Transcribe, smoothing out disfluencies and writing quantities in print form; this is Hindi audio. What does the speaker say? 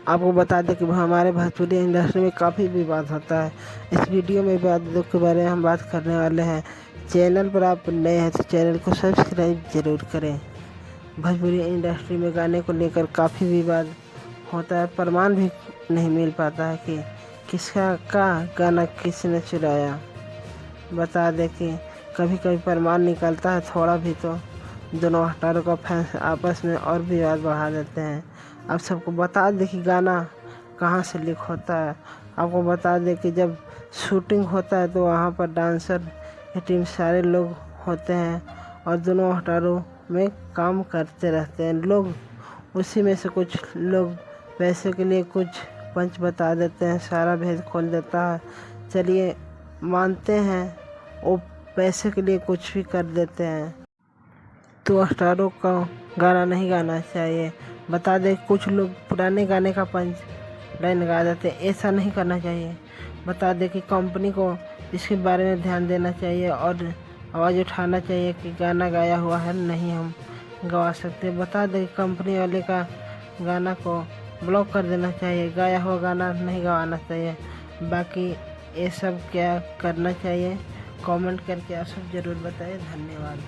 आपको बता दें कि हमारे भोजपुरी इंडस्ट्री में काफ़ी विवाद होता है। इस वीडियो में विवादों के बारे में हम बात करने वाले हैं। चैनल पर आप नए हैं तो चैनल को सब्सक्राइब ज़रूर करें। भोजपुरी इंडस्ट्री में गाने को लेकर काफ़ी विवाद होता है, प्रमाण भी नहीं मिल पाता है कि किसका का गाना किसने चुराया। बता दें कि कभी कभी प्रमाण निकलता है थोड़ा भी तो दोनों एक्टरों का फैंस आपस में और विवाद बढ़ा देते हैं। आप सबको बता दें कि गाना कहाँ से लीक होता है। आपको बता दें कि जब शूटिंग होता है तो वहाँ पर डांसर की टीम सारे लोग होते हैं और दोनों एक्टरों में काम करते रहते हैं लोग। उसी में से कुछ लोग पैसे के लिए कुछ पंच बता देते हैं, सारा भेद खोल देता है। चलिए मानते हैं वो पैसे के लिए कुछ भी कर देते हैं, तो स्टारों का गाना नहीं गाना चाहिए। बता दें कुछ लोग पुराने गाने का पंच लाइन गा देते हैं, ऐसा नहीं करना चाहिए। बता दें कि कंपनी को इसके बारे में ध्यान देना चाहिए और आवाज़ उठाना चाहिए कि गाना गाया हुआ है, नहीं हम गवा सकते। बता दें कि कंपनी वाले का गाना को ब्लॉक कर देना चाहिए, गाया हुआ गाना नहीं गवाना चाहिए। बाकी ये सब क्या करना चाहिए कमेंट करके आप सब ज़रूर बताइए। धन्यवाद।